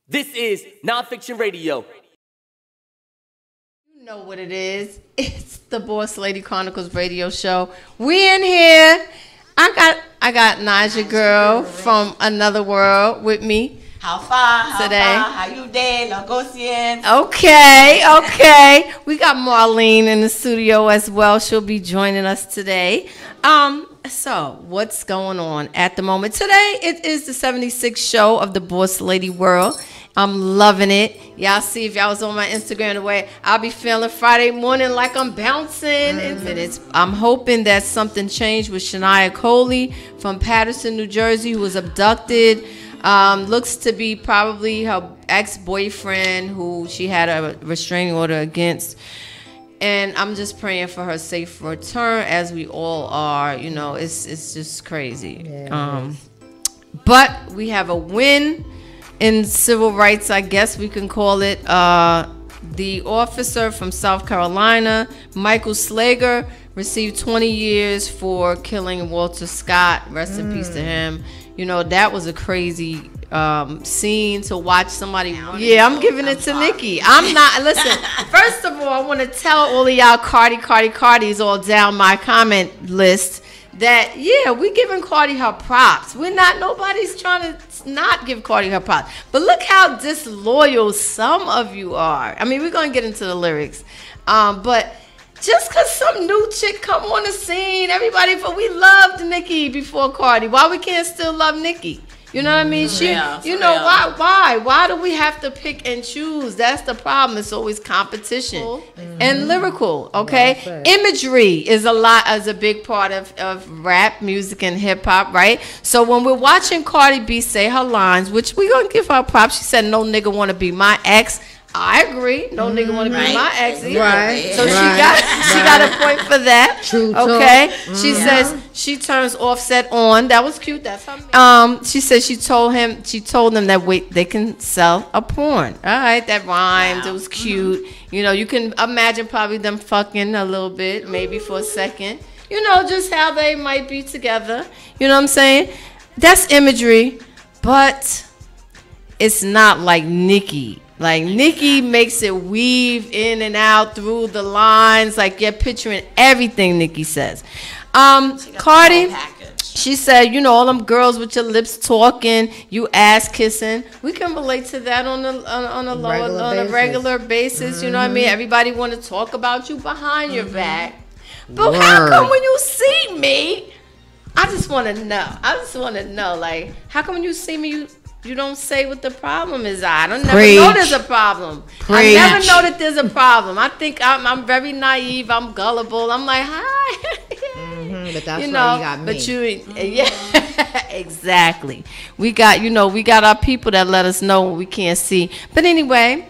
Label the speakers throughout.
Speaker 1: This is Nonfiction Radio.
Speaker 2: You know what it is. It's the Boss Lady Chronicles radio show. We in here. I got Naja girl from another world with me.
Speaker 3: How far
Speaker 2: today?
Speaker 3: How you there? Negocian.
Speaker 2: Okay. We got Marlene in the studio as well. She'll be joining us today. So what's going on at the moment? Today it is the 76th show of the Boss Lady World. I'm loving it. Y'all see, if y'all was on my Instagram the way, I'll be feeling Friday morning like I'm bouncing. And I'm hoping that something changed with Shania Coley from Paterson, New Jersey, who was abducted. Looks to be probably her ex-boyfriend who she had a restraining order against. And I'm just praying for her safe return, as we all are. You know, it's just crazy. Yeah, but we have a win in civil rights, I guess we can call it. The officer from South Carolina, Michael Slager, received 20 years for killing Walter Scott. Rest in peace to him. You know, that was a crazy scene to watch somebody. Yeah, I'm giving it to Nikki. I'm not. Listen, first of all, I want to tell all of y'all Cardi's all down my comment list that, yeah, we giving Cardi her props. Nobody's trying to not give Cardi her props. But look how disloyal some of you are. I mean, we're going to get into the lyrics. But just because some new chick come on the scene, but we loved Nicki before Cardi. Why we can't still love Nicki? You know what I mean? Why do we have to pick and choose? That's the problem. It's always competition and lyrical. Okay, imagery is a big part of rap music and hip hop, right? So when we're watching Cardi B say her lines, which we gonna give her props, she said, "No nigga wanna be my ex." I agree. No nigga want to be my ex either. Right. So she got a point for that. True. Okay. She says she turns Offset on. That was cute. That's her. She said she told them that they can sell a porn. All right, that rhymed. Wow. It was cute. You know, you can imagine probably them fucking a little bit, maybe for a second. You know, just how they might be together. You know what I'm saying? That's imagery, but it's not like Nicki. Like, Nicki makes it weave in and out through the lines. Like, you're picturing everything Nicki says. Cardi, she said, you know, all them girls with your lips talking, you ass kissing. We can relate to that on a regular basis. You know what I mean? Everybody want to talk about you behind your back. But how come when you see me, I just want to know. Like, how come when you see me, you don't say what the problem is? I don't never know there's a problem. I never know that there's a problem. I think I'm very naive. I'm gullible. I'm like, hi.
Speaker 4: But that's why you got me.
Speaker 2: But yeah, exactly. We got our people that let us know what we can't see. But anyway,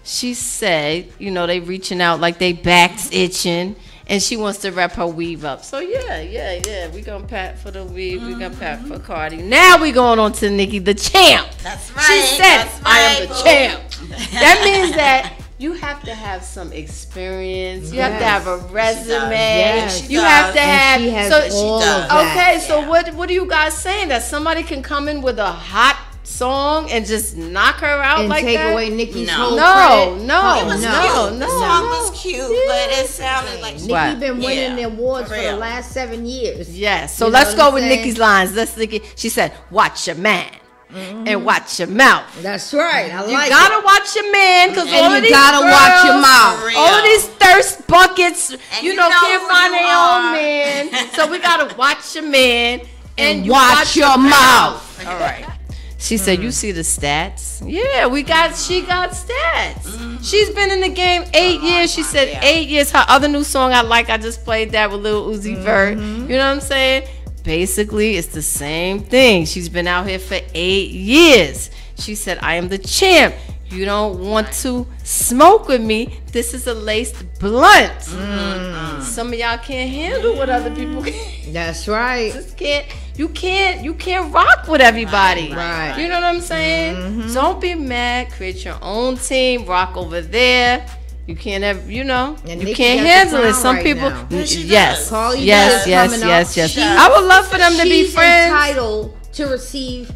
Speaker 2: she said, you know, they reaching out like they backs itching. And she wants to wrap her weave up. So, yeah. We going to pat for the weave. We going to pat for Cardi. Now we going on to Nicki, the champ.
Speaker 3: That's right.
Speaker 2: She said, I am the champ. That means that you have to have some experience. You have to have a resume.
Speaker 4: Yes.
Speaker 2: You have to have.
Speaker 4: She has all of that.
Speaker 2: Okay, so what are you guys saying? That somebody can come in with a hot song and just knock her out
Speaker 4: and
Speaker 2: like that?
Speaker 4: And take away Nicki's whole
Speaker 2: No.
Speaker 3: The song was cute, but it sounded like
Speaker 4: Nicki been winning the awards for the last 7 years.
Speaker 2: Yes. So let's go with Nicki's lines. She said, "Watch your man." And watch your mouth.
Speaker 4: That's right.
Speaker 2: You gotta watch your man, because all of these
Speaker 4: watch your mouth.
Speaker 2: All of these thirst buckets, you know can't find their own man. So we gotta watch your man and watch your mouth. All right. She said, "You see the stats?" Yeah, she got stats. She's been in the game 8 years. She said 8 years. Her other new song I just played that with Lil Uzi Vert. You know what I'm saying? Basically, it's the same thing. She's been out here for 8 years. She said, "I am the champ. You don't want to smoke with me. This is a laced blunt." Some of y'all can't handle what other people can.
Speaker 4: That's right.
Speaker 2: You can't rock with everybody.
Speaker 4: Right.
Speaker 2: You know what I'm saying? Don't be mad. Create your own team. Rock over there. You can't have, you can't handle it. Some people, yes. I would love for them to be friends.
Speaker 4: She's entitled to receive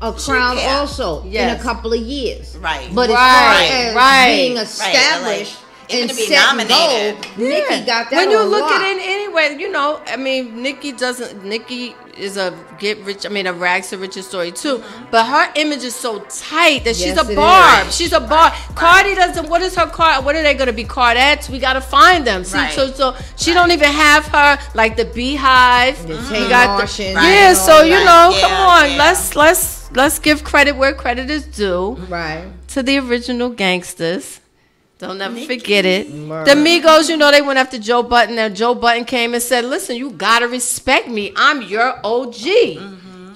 Speaker 4: a crown
Speaker 3: Yeah.
Speaker 4: also in
Speaker 2: Yes.
Speaker 4: a couple of years.
Speaker 3: Right.
Speaker 4: But as
Speaker 2: Right,
Speaker 4: far as
Speaker 2: right.
Speaker 4: being
Speaker 3: Right,
Speaker 4: established
Speaker 3: even
Speaker 4: and
Speaker 3: to be
Speaker 4: set and
Speaker 3: nominated.
Speaker 4: gold, Nikki got that
Speaker 2: when you
Speaker 4: on
Speaker 2: look
Speaker 4: lock.
Speaker 2: at it anyway, you know, I mean, Nikki is a a rags to riches story too. But her image is so tight that she's
Speaker 4: Yes,
Speaker 2: a
Speaker 4: it
Speaker 2: barb.
Speaker 4: is.
Speaker 2: She's a barb. Cardi doesn't. What is her card? What are they going to be? Cardettes? We got to find them. See,
Speaker 3: Right.
Speaker 2: so she don't even have her like the beehive.
Speaker 4: The
Speaker 2: We
Speaker 4: Tay
Speaker 2: got the-
Speaker 4: Martians
Speaker 3: Right.
Speaker 2: yeah.
Speaker 4: and
Speaker 2: So
Speaker 4: all
Speaker 2: you
Speaker 4: that.
Speaker 2: know,
Speaker 3: Yeah,
Speaker 2: come on.
Speaker 3: yeah.
Speaker 2: Let's give credit where credit is due
Speaker 4: Right.
Speaker 2: to the original gangsters. Don't ever forget it.
Speaker 4: Word.
Speaker 2: The Migos, you know, they went after Joe Button, and Joe Button came and said, listen, you gotta respect me. I'm your OG.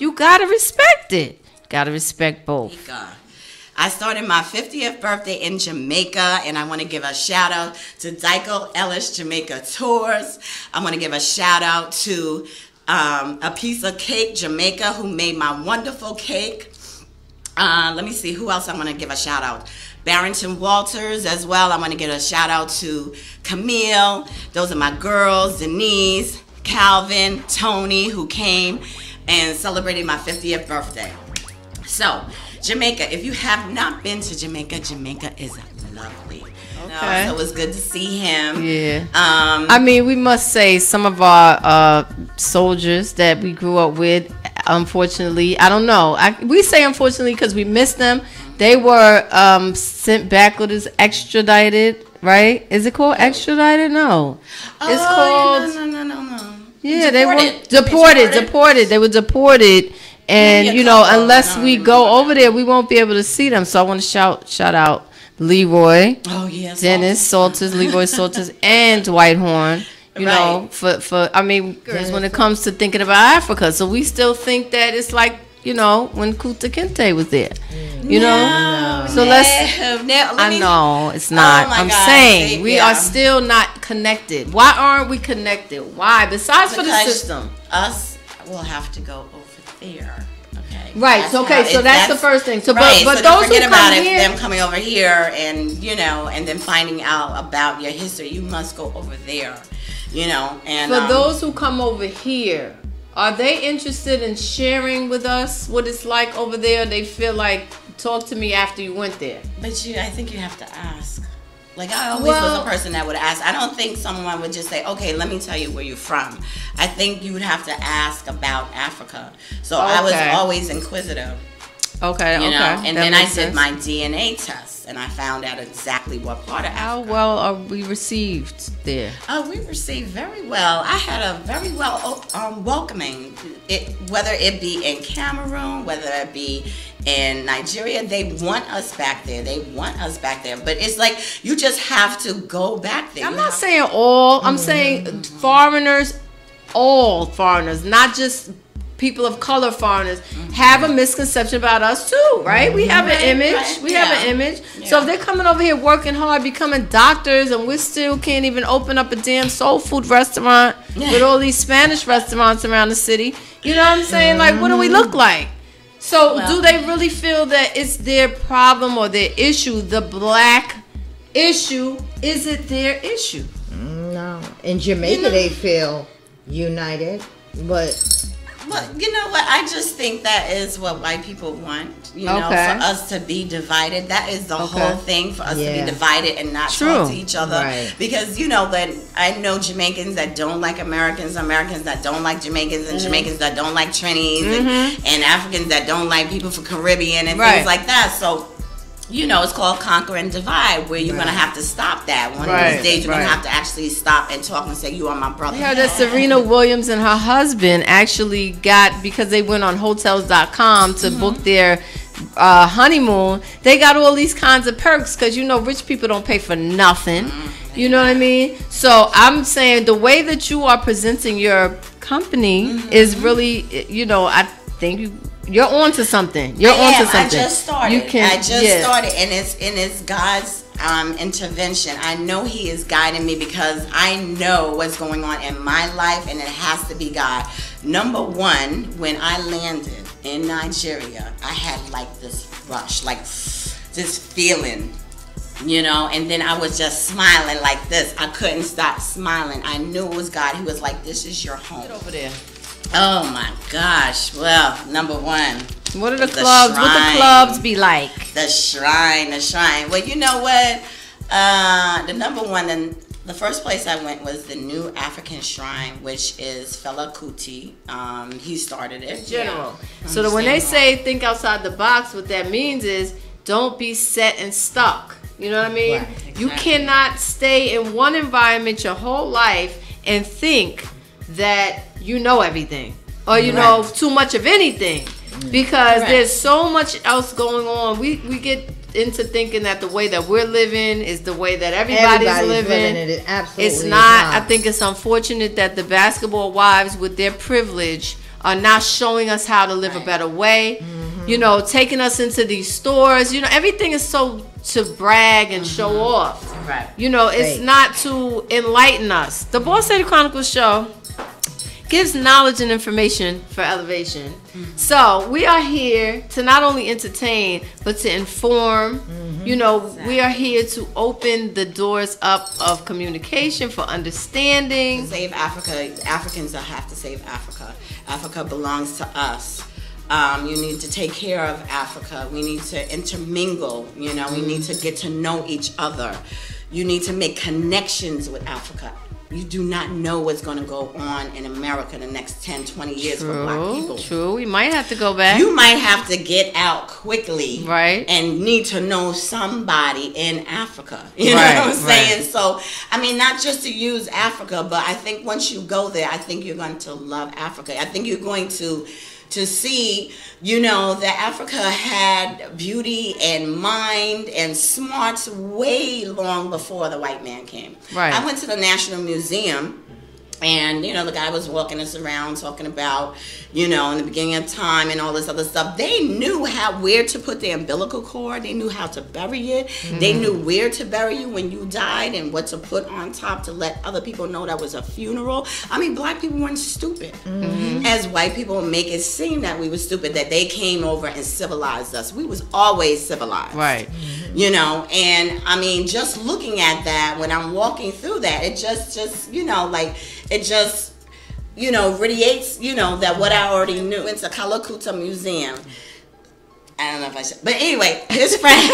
Speaker 2: You gotta respect it. Gotta respect both.
Speaker 3: I started my 50th birthday in Jamaica, and I want to give a shout out to Dykel Ellis Jamaica Tours. I want to give a shout out to A Piece of Cake Jamaica, who made my wonderful cake. Let me see who else I want to give a shout out. Barrington Walters as well. I want to give a shout out to Camille. Those are my girls, Denise, Calvin, Tony, who came and celebrated my 50th birthday. So, Jamaica, if you have not been to Jamaica, Jamaica is lovely.
Speaker 2: Okay.
Speaker 3: So it was good to see him.
Speaker 2: Yeah. I mean, we must say some of our soldiers that we grew up with, unfortunately, I don't know. We say unfortunately because we missed them. They were sent back with us, extradited, right? Is it called extradited? No. It's called...
Speaker 3: No.
Speaker 2: Yeah, they were
Speaker 3: Deported.
Speaker 2: deported. They were deported. And,
Speaker 3: Yeah,
Speaker 2: you know,
Speaker 3: couple.
Speaker 2: unless
Speaker 3: No,
Speaker 2: we go over there, we won't be able to see them. So I want to shout out Leroy,
Speaker 3: Oh, yes.
Speaker 2: Dennis Salters, Leroy Salters, and Dwight Horn. You know, for I mean, because when it comes to thinking about Africa, so we still think that it's like, you know, when Kunta Kinte was there. You know? So I know it's not.
Speaker 3: my
Speaker 2: I'm
Speaker 3: God,
Speaker 2: saying we
Speaker 3: yeah.
Speaker 2: are still not connected. Why aren't we connected? Why? Besides for the
Speaker 3: Because
Speaker 2: system.
Speaker 3: Us will have to go over there. Okay.
Speaker 2: Right. So that's the first thing. So
Speaker 3: right,
Speaker 2: but
Speaker 3: so
Speaker 2: those
Speaker 3: forget
Speaker 2: who
Speaker 3: about
Speaker 2: come
Speaker 3: it,
Speaker 2: here,
Speaker 3: them coming over here and and then finding out about your history, you must go over there. And
Speaker 2: for those who come over here, are they interested in sharing with us what it's like over there? They feel like, talk to me after you went there.
Speaker 3: But I think you have to ask. Like, I always was a person that would ask. I don't think someone would just say, okay, let me tell you where you're from. I think you would have to ask about Africa. So I was always inquisitive.
Speaker 2: Okay,
Speaker 3: And then I did my DNA test, and I found out exactly what part of Africa.
Speaker 2: How well are we received there?
Speaker 3: Oh, we received very well. I had a very well welcoming. Whether it be in Cameroon, whether it be in Nigeria, they want us back there. But it's like you just have to go back there.
Speaker 2: I'm not saying all. I'm saying foreigners, all foreigners, not just people of color foreigners, have a misconception about us too, right? We have an image.
Speaker 3: Right.
Speaker 2: We have an image. So if they're coming over here working hard, becoming doctors, and we still can't even open up a damn soul food restaurant with all these Spanish restaurants around the city, you know what I'm saying? Like, what do we look like? So do they really feel that it's their problem or their issue? The black issue, is it their issue?
Speaker 4: No. In Jamaica, they feel united, but...
Speaker 3: Well, you know what? I just think that is what white people want. For us to be divided. That is the whole thing, for us to be divided and not talk to each other.
Speaker 4: Right.
Speaker 3: Because, that I know Jamaicans that don't like Americans, Americans that don't like Jamaicans, and Jamaicans that don't like Trinis, and Africans that don't like people from Caribbean and things like that. So, it's called conquer and divide, where you're going to have to stop that. One of these days, you're going to have to actually stop and talk and say, you are my brother.
Speaker 2: Yeah, that Serena Williams and her husband actually got, because they went on Hotels.com to book their honeymoon, they got all these kinds of perks because, rich people don't pay for nothing. You know what I mean? So I'm saying the way that you are presenting your company is really, I think you're onto something.
Speaker 3: I just started. And it's God's intervention. I know He is guiding me because I know what's going on in my life, and it has to be God. Number one, when I landed in Nigeria, I had like this rush, like this feeling, and then I was just smiling like this. I couldn't stop smiling. I knew it was God. He was like, this is your home.
Speaker 2: Get over there.
Speaker 3: Oh my gosh. Well, number one,
Speaker 2: What are the clubs? What the clubs be like?
Speaker 3: The shrine. Well, you know what? The number one, and the first place I went was the New African Shrine, which is Fela Kuti. He started it.
Speaker 2: General. So when they say think outside the box, what that means is don't be set and stuck. You know what I mean? Right, exactly. You cannot stay in one environment your whole life and think that you know everything or you know too much of anything, because there's so much else going on. We get into thinking that the way that we're living is the way that everybody's living.
Speaker 4: It absolutely
Speaker 2: it's not. I think it's unfortunate that the basketball wives with their privilege are not showing us how to live a better way. You know, taking us into these stores. You know, everything is so to brag and show off.
Speaker 3: Right.
Speaker 2: You know, it's not to enlighten us. The Boss Lady Chronicles show gives knowledge and information for elevation. So we are here to not only entertain, but to inform. You know, we are here to open the doors up of communication for understanding.
Speaker 3: Save Africa. Africans have to save Africa. Africa belongs to us. You need to take care of Africa. We need to intermingle. You know, we need to get to know each other. You need to make connections with Africa. You do not know what's going to go on in America the next 10, 20 years for black people.
Speaker 2: True. We might have to go back.
Speaker 3: You might have to get out quickly.
Speaker 2: Right.
Speaker 3: And need to know somebody in Africa. You know what I'm saying? So, I mean, not just to use Africa, but I think once you go there, I think you're going to love Africa. I think you're going to see, you know, that Africa had beauty and mind and smarts way long before the white man came.
Speaker 2: Right.
Speaker 3: I went to the National Museum, and, you know, the guy was walking us around talking about, you know, in the beginning of time and all this other stuff. They knew where to put the umbilical cord. They knew how to bury it. They knew where to bury you when you died and what to put on top to let other people know that was a funeral. I mean, black people weren't stupid. As white people make it seem that we were stupid, that they came over and civilized us. We was always civilized.
Speaker 2: Right.
Speaker 3: You know, and I mean, just looking at that, when I'm walking through that, it just, you know, like, it just, you know, radiates, you know, that what I already knew. It's a Kalakuta Museum. I don't know if I should, but anyway, his friends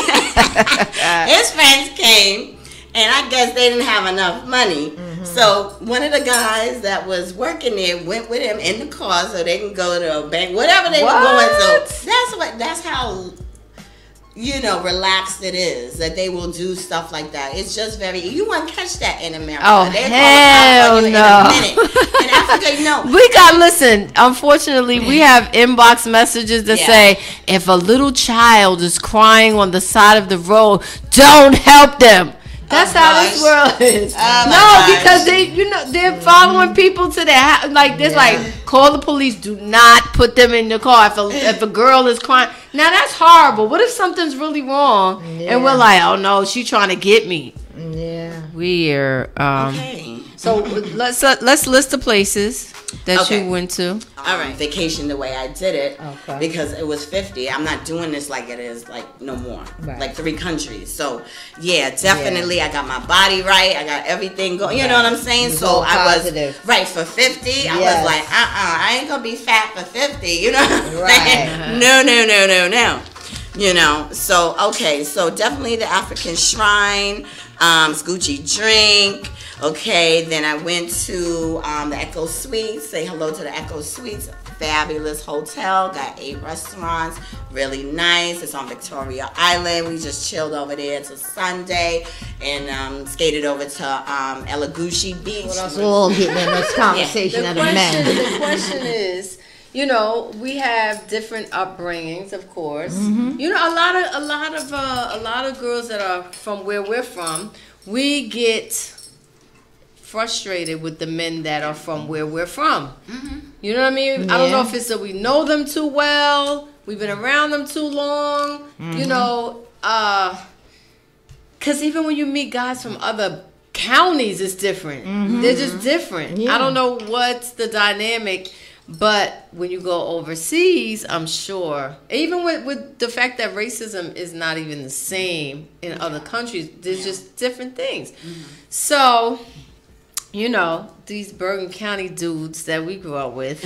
Speaker 3: came, and I guess they didn't have enough money. So one of the guys that was working there went with him in the car so they can go to a bank, whatever they were going. So that's how, you know, relaxed it is, that they will do stuff like that. It's just very, you won't catch that in America.
Speaker 2: Oh, hell no.
Speaker 3: In a minute. In Africa, no.
Speaker 2: We got, listen, unfortunately, we have inbox messages that say, if a little child is crying on the side of the road, don't help them. That's how this world is. Because they, you know, they're following people to their house. Like, this, like, call the police. Do not put them in the car. If a girl is crying. Now, that's horrible. What if something's really wrong? And we're like, oh, no, she's trying to get me.
Speaker 4: Yeah.
Speaker 2: We're, so let's list the places that you went to.
Speaker 3: All right, vacation the way I did it, because it was 50. I'm not doing this like it is, like, no more. Like 3 countries. So, yeah, definitely I got my body right. I got everything going. You know what I'm saying? So I was, for 50, I was like, I ain't going to be fat for 50. You know what I'm saying? No. You know, so, okay. So definitely the African Shrine, Scoochie Drink. Okay, then I went to the Echo Suites. Say hello to the Echo Suites. Fabulous hotel. Got 8 restaurants. Really nice. It's on Victoria Island. We just chilled over there till Sunday and skated over to Elagushi Beach.
Speaker 4: We're all getting in this conversation of the men.
Speaker 2: The question is, you know, we have different upbringings, of course. You know, a lot of girls that are from where we're from, we get frustrated with the men that are from where we're from. You know what I mean? I don't know if it's that we know them too well, we've been around them too long, you know, because even when you meet guys from other counties, it's different. They're just different. I don't know what's the dynamic, but when you go overseas, I'm sure, even with the fact that racism is not even the same in other countries, there's just different things. So you know, these Bergen County dudes that we grew up with.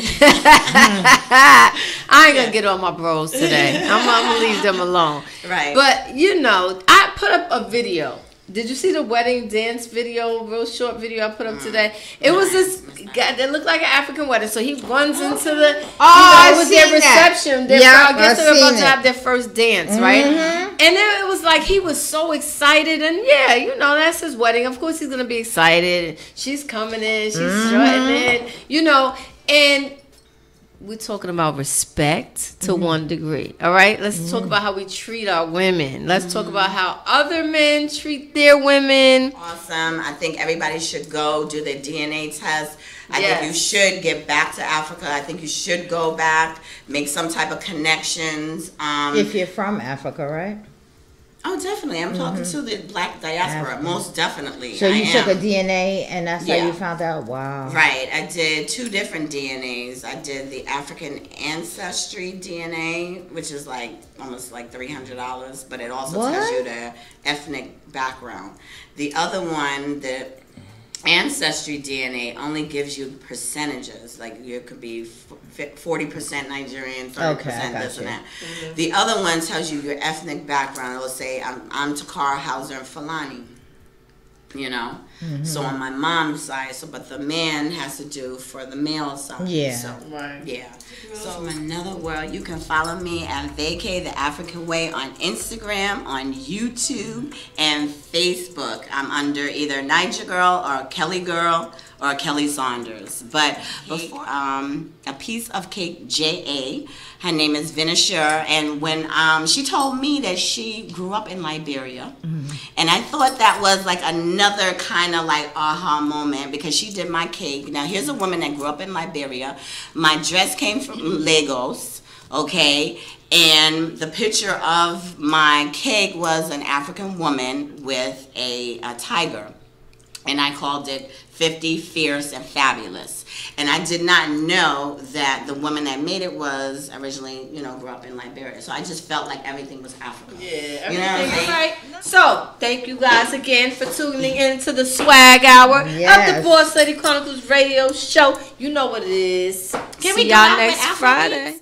Speaker 2: I ain't gonna get on my bros today. I'm gonna leave them alone.
Speaker 3: Right.
Speaker 2: But, you know, I put up a video. Did you see the wedding dance video, real short video I put up today? It was this guy that looked like an African wedding. So he runs into the, it was their reception. I guess they were about to have their first dance, right? And then it was like he was so excited. And yeah, you know, that's his wedding. Of course he's going to be excited. And she's coming in, she's strutting in, you know. And we're talking about respect to one degree, all right? Let's talk about how we treat our women. Let's talk about how other men treat their women.
Speaker 3: Awesome. I think everybody should go do their DNA test. I think you should get back to Africa. I think you should go back, make some type of connections.
Speaker 5: If you're from Africa, right?
Speaker 3: Oh, definitely. I'm talking to the black diaspora, most definitely.
Speaker 5: So you took a DNA, and that's how you found out? Wow.
Speaker 3: Right. I did 2 different DNAs. I did the African Ancestry DNA, which is like almost like $300, but it also tells you the ethnic background. The other one, the Ancestry DNA, only gives you percentages. Like you could be 40% Nigerian, 30% this and that. The other one tells you your ethnic background. It will say I'm Takara, Hauser, and Fulani. You know, so on my mom's side. So, but the man has to do for the male side.
Speaker 5: Yeah.
Speaker 3: So, So, from another world, you can follow me at Vacay the African Way on Instagram, on YouTube, and Facebook. I'm under either Niger Girl or Kelly Girl or Kelly Saunders. But before, a piece of cake, J.A. Her name is Vinisher, and when she told me that she grew up in Liberia, and I thought that was like another kind of like aha moment because she did my cake. Now here's a woman that grew up in Liberia. My dress came from Lagos, okay, and the picture of my cake was an African woman with a tiger. And I called it 50, Fierce, and Fabulous. And I did not know that the woman that made it was originally, you know, grew up in Liberia. So I just felt like everything was African.
Speaker 2: Yeah,
Speaker 3: you know what I'm saying?
Speaker 2: Right. So, thank you guys again for tuning in to the Swag Hour of the Boss Lady Chronicles radio show. You know what it is.
Speaker 3: Can
Speaker 2: See
Speaker 3: we
Speaker 2: y'all next Friday.